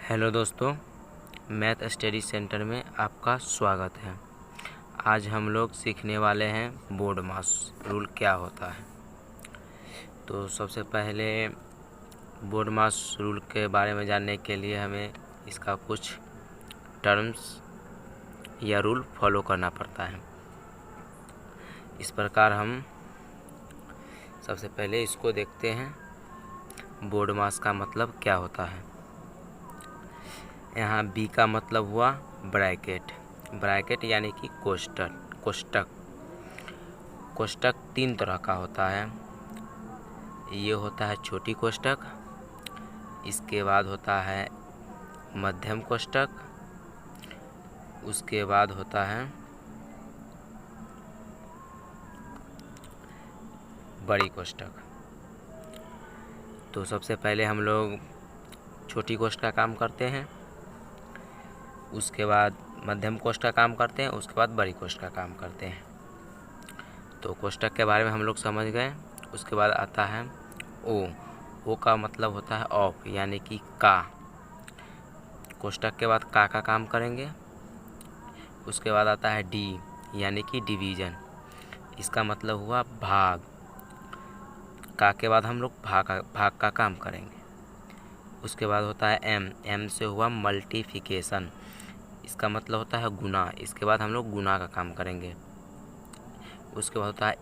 Hello दोस्तों, math study centre में आपका स्वागत है। आज हम लोग सीखने वाले हैं बोर्ड मास रूल क्या होता है। तो सबसे पहले बोर्ड मास रूल के बारे में जानने के लिए हमें इसका कुछ टर्म्स या रूल फॉलो करना पड़ता है। इस प्रकार हम सबसे पहले इसको देखते हैं, बोर्ड मास का मतलब क्या होता है। यहाँ बी का मतलब हुआ ब्रैकेट। ब्रैकेट यानी कि कोष्टक। कोष्टक तीन तरह का होता है। ये होता है छोटी कोष्टक, इसके बाद होता है मध्यम कोष्टक, उसके बाद होता है बड़ी कोष्टक। तो सबसे पहले हम लोग छोटी कोष्टक का काम करते हैं, उसके बाद मध्यम कोष्टक का काम करते हैं, उसके बाद बड़ी कोष्टक का काम करते हैं। तो कोष्टक के बारे में हम लोग समझ गए। उसके बाद आता है ओ का मतलब होता है ऑफ यानी कि का। कोष्टक के बाद का काम करेंगे। उसके बाद आता है डी यानी कि डिवीज़न, इसका मतलब हुआ भाग। का के बाद हम लोग भाग का काम करेंगे। उसके बाद होता है एम से हुआ मल्टीप्लिकेशन, इसका मतलब होता है गुना। इसके बाद हम लोग गुना का काम करेंगे। उसके बाद होता है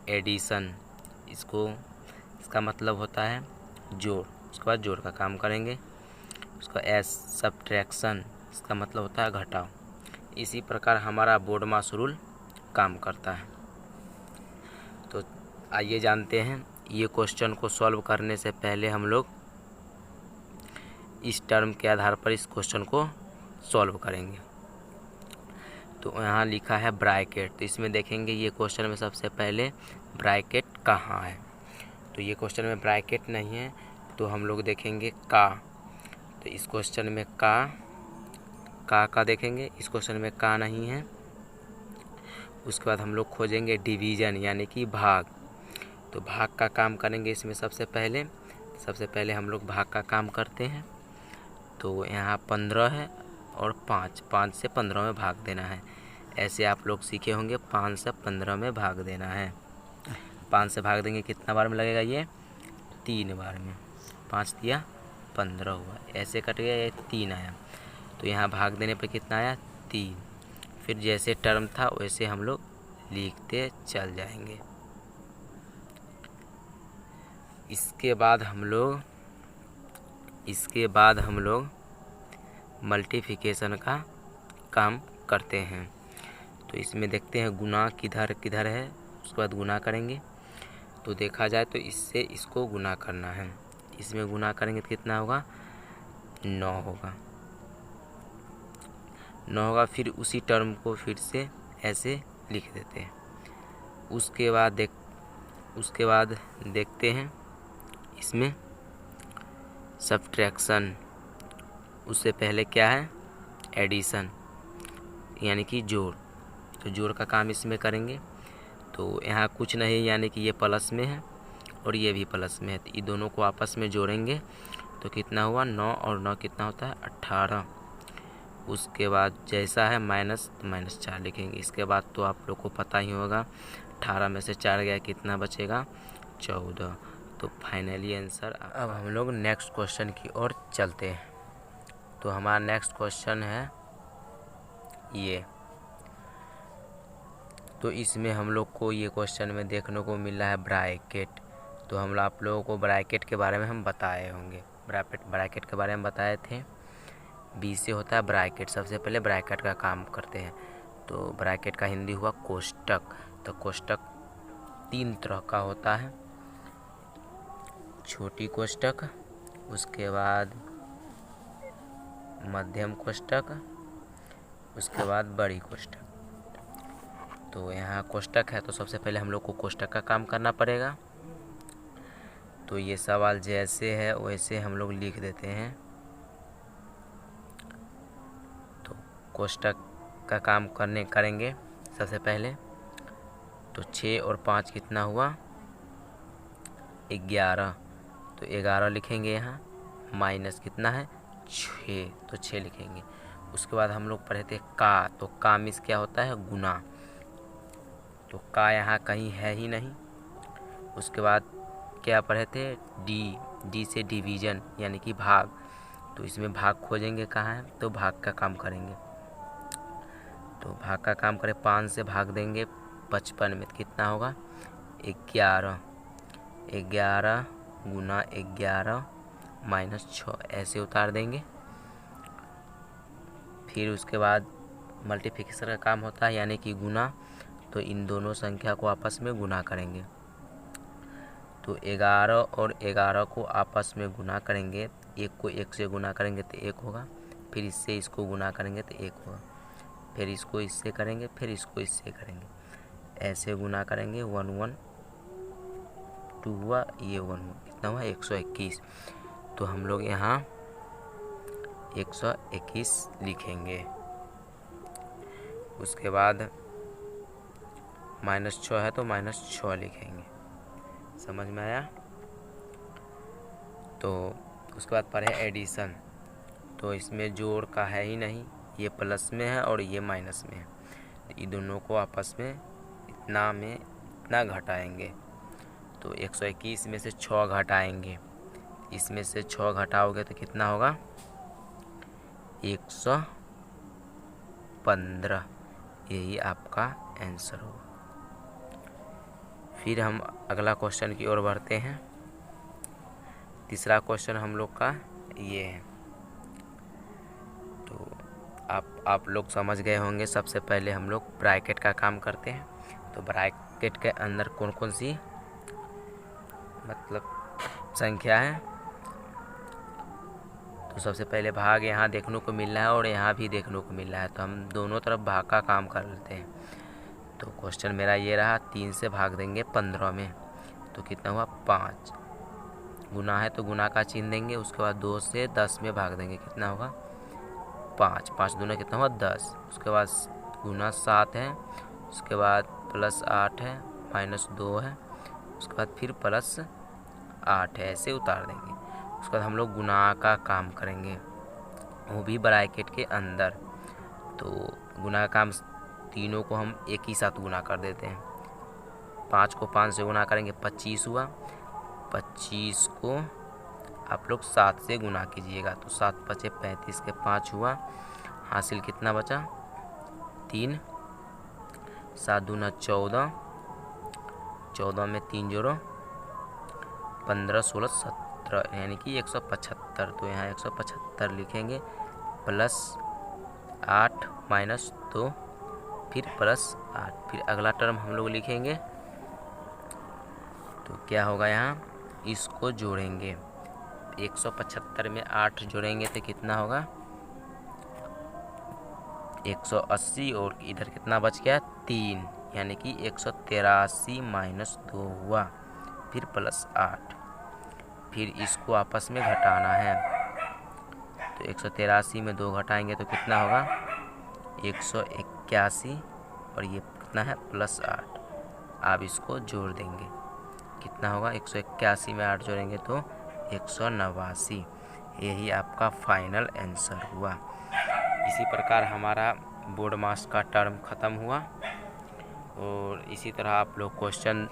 एडिशन, इसका मतलब होता है जोड़। उसके बाद जोड़ का काम करेंगे। उसका एस सब्ट्रैक्शन, इसका मतलब होता है घटाव। इसी प्रकार हमारा बोर्ड मास रूल काम करता है। तो आइए जानते हैं, ये क्वेश्चन को सॉल्व करने से पहले हम लोग इस टर्म के आधार पर इस क्वेश्चन को सॉल्व करेंगे। तो यहाँ लिखा है ब्रैकेट, तो इसमें देखेंगे ये क्वेश्चन में सबसे पहले ब्रैकेट कहाँ है। तो ये क्वेश्चन में ब्रैकेट नहीं है, तो हम लोग देखेंगे का। तो इस क्वेश्चन में का देखेंगे, इस क्वेश्चन में का नहीं है। उसके बाद हम लोग खोजेंगे डिवीज़न यानी कि भाग। तो भाग का काम करेंगे इसमें सबसे पहले हम लोग भाग का काम करते हैं। तो यहाँ 15 है और 5 से 15 में भाग देना है। ऐसे आप लोग सीखे होंगे, 5 से 15 में भाग देना है। 5 से भाग देंगे कितना बार में लगेगा, ये 3 बार में। 5 दिया 15 हुआ, ऐसे कट गया, ये 3 आया। तो यहाँ भाग देने पर कितना आया, 3। फिर जैसे टर्म था वैसे हम लोग लिखते चल जाएंगे। इसके बाद हम लोग मल्टीप्लिकेशन का काम करते हैं। तो इसमें देखते हैं गुना किधर है। उसके बाद गुना करेंगे। तो देखा जाए तो इससे इसको गुना करना है। इसमें गुना करेंगे तो कितना होगा, 9 होगा। 9 होगा। फिर उसी टर्म को फिर से ऐसे लिख देते हैं। उसके बाद देखते हैं इसमें सब्ट्रैक्शन। उससे पहले क्या है, एडिशन यानी कि जोड़। तो जोड़ का काम इसमें करेंगे। तो यहाँ कुछ नहीं यानी कि ये प्लस में है और ये भी प्लस में है, तो ये दोनों को आपस में जोड़ेंगे तो कितना हुआ, 9 और 9 कितना होता है, 18। उसके बाद जैसा है माइनस, तो -4 लिखेंगे। इसके बाद तो आप लोग को पता ही होगा, 18 में से 4 गया कितना बचेगा, 14। तो फाइनली आंसर। अब हम लोग नेक्स्ट क्वेश्चन की ओर चलते हैं। तो हमारा नेक्स्ट क्वेश्चन है ये। तो इसमें हम लोग को ये क्वेश्चन में देखने को मिल रहा है ब्रैकेट। तो हम आप लोगों को ब्रैकेट के बारे में हम बताए होंगे, ब्रैकेट के बारे में बताए थे। बी से होता है ब्रैकेट, सबसे पहले ब्रैकेट का काम करते हैं। तो ब्रैकेट का हिंदी हुआ कोष्टक। तो कोष्टक 3 तरह का होता है, छोटी कोष्टक, उसके बाद मध्यम कोष्टक, उसके बाद बड़ी कोष्टक। तो यहाँ कोष्टक है तो सबसे पहले हम लोग को कोष्टक का काम करना पड़ेगा। तो ये सवाल जैसे है वैसे हम लोग लिख देते हैं। तो कोष्टक का काम करेंगे सबसे पहले। तो 6 और 5 कितना हुआ, 11। तो 11 लिखेंगे यहाँ, माइनस कितना है, 6, तो 6 लिखेंगे। उसके बाद हम लोग पढ़े थे का, तो का मीन्स क्या होता है? गुना, तो का यहाँ कहीं है ही नहीं। उसके बाद क्या पढ़े थे? डी, डी से डिवीज़न यानी कि भाग, तो इसमें भाग खोजेंगे कहाँ है, तो भाग का काम करेंगे। तो भाग का काम करें, 5 से भाग देंगे 55 में, तो कितना होगा? 11, 11 गुना 11 माइनस 6, ऐसे उतार देंगे। फिर उसके बाद मल्टीप्लिकेशन का काम होता है यानी कि गुना, तो इन दोनों संख्या को आपस में गुना करेंगे। तो 11 और 11 को आपस में गुना करेंगे, एक को 1 से गुना करेंगे तो 1 होगा, फिर इससे इसको गुना करेंगे तो 1 होगा, फिर इसको इससे करेंगे, फिर इसको इससे करेंगे, ऐसे गुना करेंगे। 1 1 2 हुआ, ये 1 हुआ, कितना हुआ? 121। तो हम लोग यहाँ 121 लिखेंगे। उसके बाद -6 है तो -6 लिखेंगे। समझ में आया? तो उसके बाद पढ़े एडिशन, तो इसमें जोड़ का है ही नहीं, ये प्लस में है और ये माइनस में है, तो ये दोनों को आपस में इतना घटाएंगे। तो 121 में से 6 घटाएंगे, इसमें से 6 घटाओगे तो कितना होगा? 115, यही आपका आंसर होगा। फिर हम अगला क्वेश्चन की ओर बढ़ते हैं। तीसरा क्वेश्चन हम लोग का ये है, तो आप लोग समझ गए होंगे। सबसे पहले हम लोग ब्रैकेट का काम करते हैं। तो ब्रैकेट के अंदर कौन कौन सी मतलब संख्या है, तो सबसे पहले भाग यहाँ देखने को मिल रहा है और यहाँ भी देखने को मिल रहा है, तो हम दोनों तरफ भाग का काम कर लेते हैं। तो क्वेश्चन मेरा ये रहा, 3 से भाग देंगे 15 में, तो कितना हुआ? 5। गुना है तो गुना का चिन्ह देंगे। उसके बाद 2 से 10 में भाग देंगे, कितना होगा? 5, 5 दूना कितना हुआ? 10। उसके बाद गुना 7 है, उसके बाद +8 है, -2 है, उसके बाद फिर +8 है, ऐसे उतार देंगे। उसके बाद हम लोग गुना का काम करेंगे, वो भी ब्रैकेट के अंदर। तो गुना का काम तीनों को हम एक ही साथ गुना कर देते हैं। 5 को 5 से गुना करेंगे, 25 हुआ। 25 को आप लोग 7 से गुना कीजिएगा, तो 7 × 5 = 35 के 5 हुआ। हासिल कितना बचा? 3। 7 दूना 14, 14 में 3 जोड़ो 15, 16, 17, यानी कि 175। तो यहाँ 175 लिखेंगे, +8 -2 फिर +8, फिर अगला टर्म हम लोग लिखेंगे। तो क्या होगा? यहाँ इसको जोड़ेंगे, 175 में 8 जोड़ेंगे तो कितना होगा? 180, और इधर कितना बच गया? 3, यानी कि 183 - 2 हुआ, फिर +8, फिर इसको आपस में घटाना है। तो 183 में 2 घटाएंगे तो कितना होगा? 181, और ये कितना है? +8। आप इसको जोड़ देंगे, कितना होगा? 181 में 8 जोड़ेंगे तो 189। यही आपका फाइनल आंसर हुआ। इसी प्रकार हमारा बोर्ड मास का टर्म ख़त्म हुआ, और इसी तरह आप लोग क्वेश्चन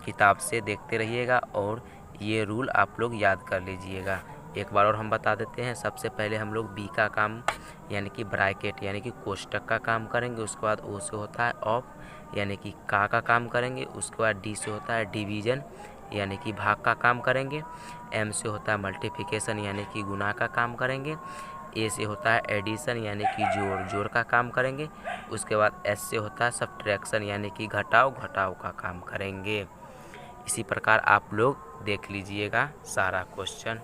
किताब से देखते रहिएगा और ये रूल आप लोग याद कर लीजिएगा। एक बार और हम बता देते हैं। सबसे पहले हम लोग बी का काम यानी कि ब्रैकेट यानी कि कोष्टक का काम करेंगे। उसके बाद ओ से होता है ऑफ यानी कि का काम करेंगे। उसके बाद डी से होता है डिवीज़न यानी कि भाग का काम करेंगे। एम से होता है मल्टीप्लिकेशन यानी कि गुना का काम करेंगे। ए से होता है एडिशन यानी कि जोड़ का काम करेंगे। उसके बाद एस से होता है सब्ट्रैक्शन यानी कि घटाव का काम करेंगे। इसी प्रकार आप लोग देख लीजिएगा सारा क्वेश्चन।